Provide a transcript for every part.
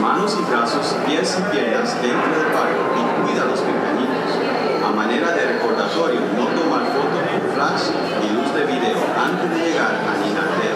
manos y brazos, pies y piernas dentro del barco y cuida a los pequeñitos. A manera de recordatorio, no tomar fotos con flash y luz de video antes de llegar a Ninardeo.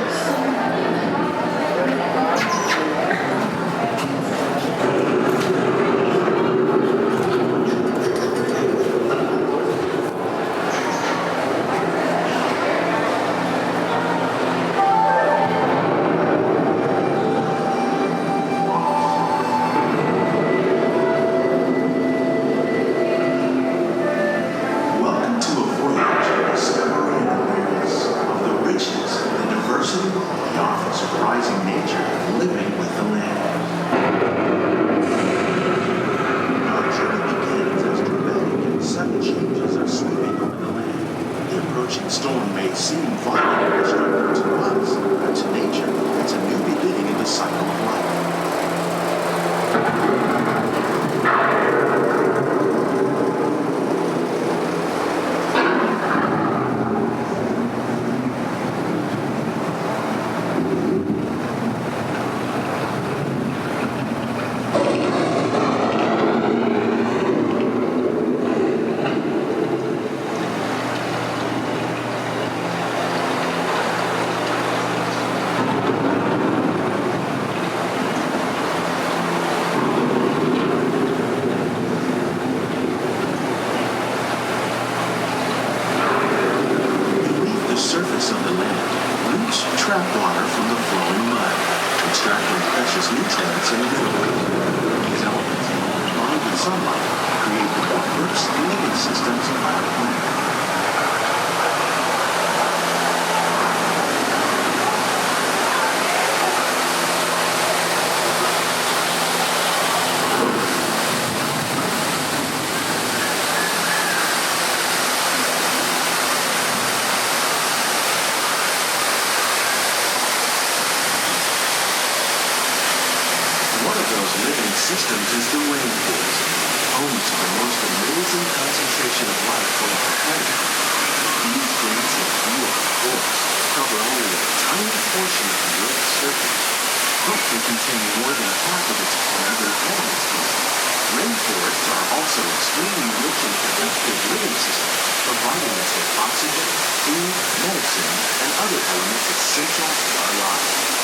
Systems is the rainforest, home to the most amazing concentration of life on the planet. These grains of fuel, of course, cover only a tiny portion of the Earth's surface, but they contain more than half of its plant and animal species. Rainforests are also extremely rich in protective living systems, providing us with oxygen, food, medicine, and other elements essential to our lives.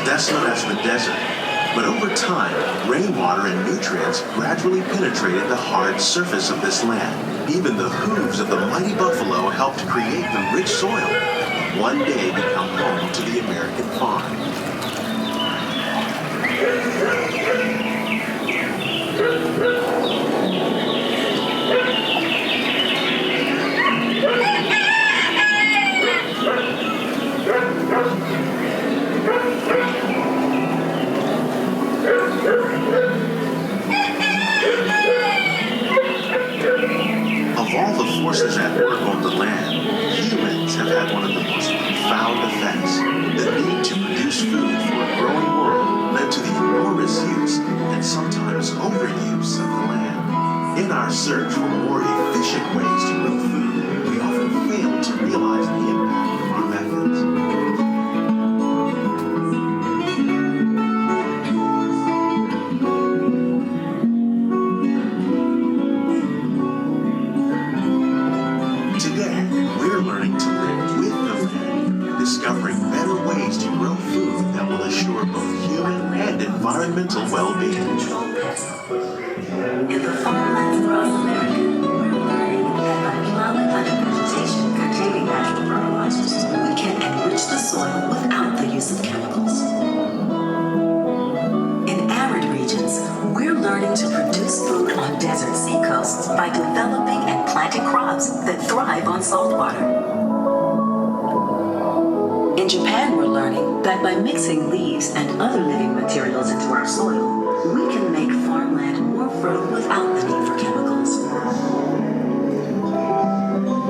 Desolate as the desert, but over time, rainwater and nutrients gradually penetrated the hard surface of this land. Even the hooves of the mighty buffalo helped create the rich soil and one day become home to the American farm. Of all the forces at work on the land, humans have had one of the most profound effects. The need to produce food for a growing world led to the enormous use and sometimes overuse of the land. In our search for more efficient ways to grow food, we often fail to realize the impact of our methods. Environmental well-being. soil without the use of chemicals. In arid regions, we're learning to produce food on desert seacoasts by developing and planting crops that thrive on salt water. In Japan, we're learning that by mixing leaves and other living materials into our soil, we can make farmland more fertile without the need for chemicals.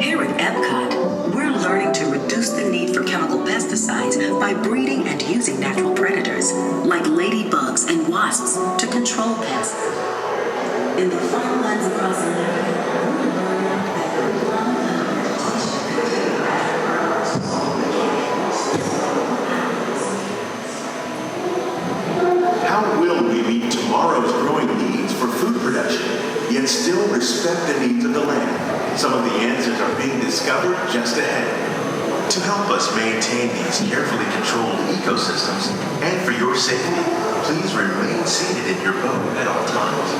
Here at EPCOT, we're learning to reduce the need for chemical pesticides by breeding and using natural predators, like ladybugs and wasps, to control pests. In the farmlands across America, we're learning How will we meet tomorrow's growing needs for food production, yet still respect the needs of the land? Some of the answers are being discovered just ahead. To help us maintain these carefully controlled ecosystems, and for your safety, please remain seated in your boat at all times.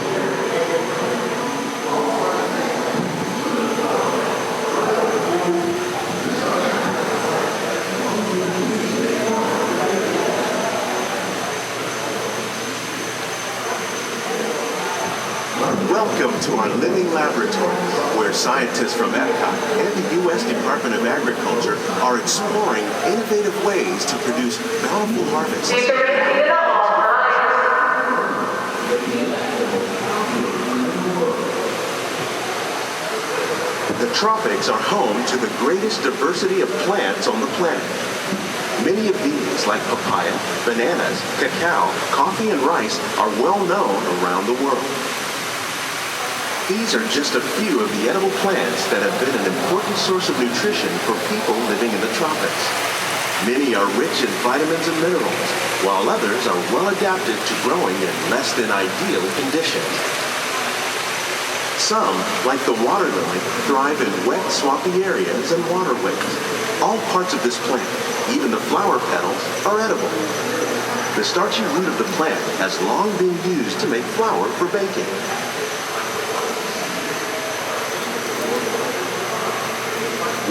Welcome to our living laboratory, where scientists from EPCOT and the U.S. Department of Agriculture are exploring innovative ways to produce bountiful harvests. The tropics are home to the greatest diversity of plants on the planet. Many of these, like papaya, bananas, cacao, coffee, and rice, are well known around the world. These are just a few of the edible plants that have been an important source of nutrition for people living in the tropics. Many are rich in vitamins and minerals, while others are well adapted to growing in less than ideal conditions. Some, like the water lily, thrive in wet, swampy areas and waterways. All parts of this plant, even the flower petals, are edible. The starchy root of the plant has long been used to make flour for baking.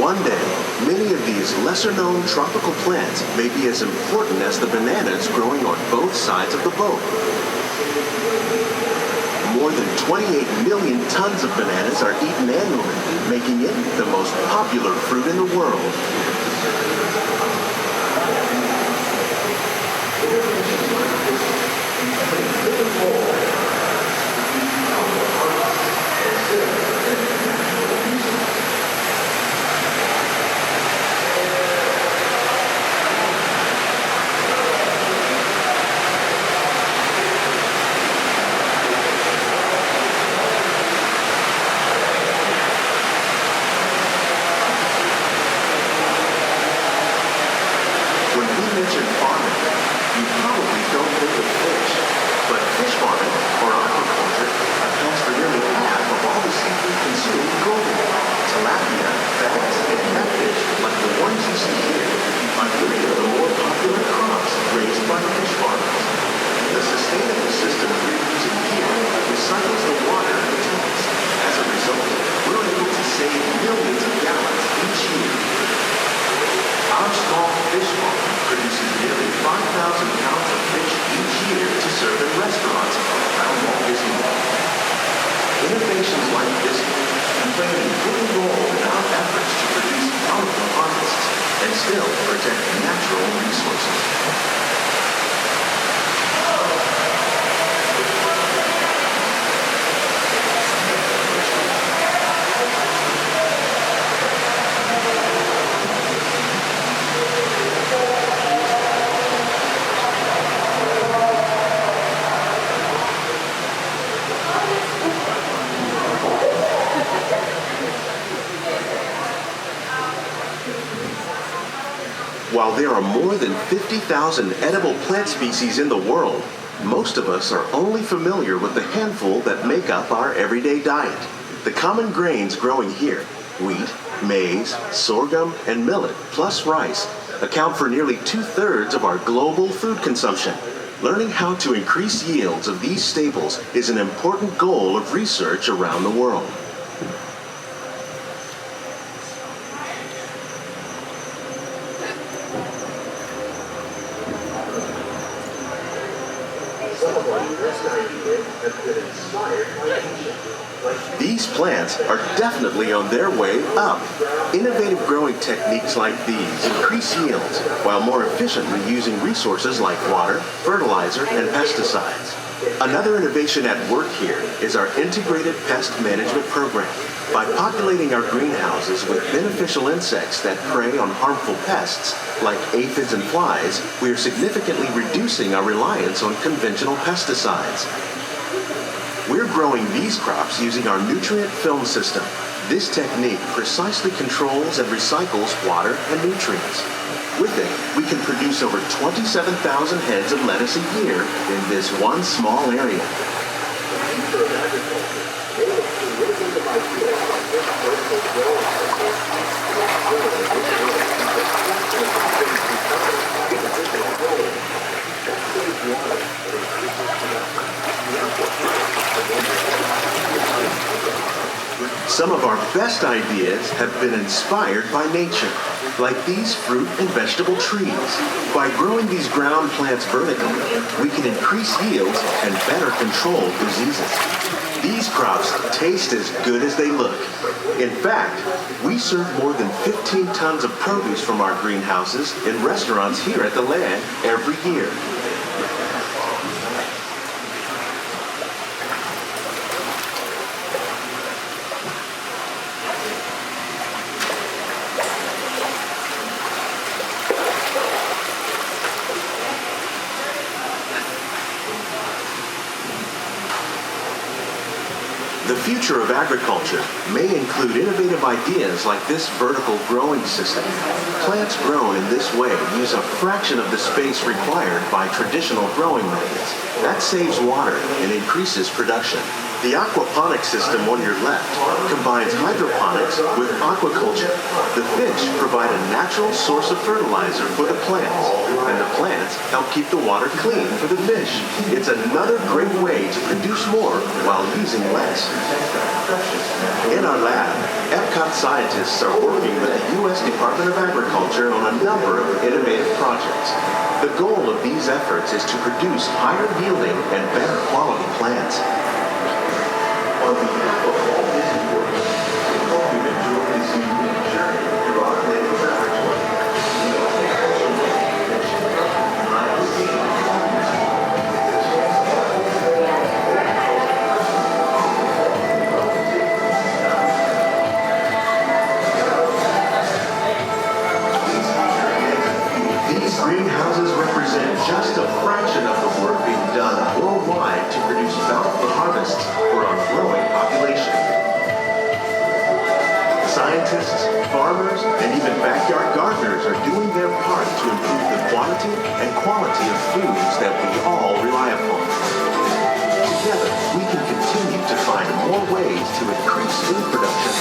One day, many of these lesser-known tropical plants may be as important as the bananas growing on both sides of the boat. More than 28 million tons of bananas are eaten annually, making it the most popular fruit in the world. Innovations like this can play an important role in our efforts to produce bountiful harvests and still protect natural resources. While there are more than 50,000 edible plant species in the world, most of us are only familiar with the handful that make up our everyday diet. The common grains growing here, wheat, maize, sorghum, and millet, plus rice, account for nearly 2/3 of our global food consumption. Learning how to increase yields of these staples is an important goal of research around the world. These plants are definitely on their way up. Innovative growing techniques like these increase yields while more efficiently using resources like water, fertilizer, and pesticides. Another innovation at work here is our integrated pest management program. By populating our greenhouses with beneficial insects that prey on harmful pests, like aphids and flies, we are significantly reducing our reliance on conventional pesticides. We're growing these crops using our nutrient film system. This technique precisely controls and recycles water and nutrients. With it, we can produce over 27,000 heads of lettuce a year in this one small area. Some of our best ideas have been inspired by nature, like these fruit and vegetable trees. By growing these ground plants vertically, we can increase yields and better control diseases. These crops taste as good as they look. In fact, we serve more than 15 tons of produce from our greenhouses in restaurants here at the land every year. The future of agriculture may include innovative ideas like this vertical growing system. Plants grown in this way use a fraction of the space required by traditional growing methods. That saves water and increases production. The aquaponics system on your left combines hydroponics with aquaculture. The fish provide a natural source of fertilizer for the plants, and the plants help keep the water clean for the fish. It's another great way to produce more while using less. In our lab, EPCOT scientists are working with the U.S. Department of Agriculture on a number of innovative projects. The goal of these efforts is to produce higher yielding and better quality plants. On behalf of all busy workers, we hope you enjoy this unique journey through our native laboratory. These greenhouses represent just a fraction of the work being done worldwide to produce bountiful harvests for our growing population. Scientists, farmers, and even backyard gardeners are doing their part to improve the quantity and quality of foods that we all rely upon. Together, we can continue to find more ways to increase food production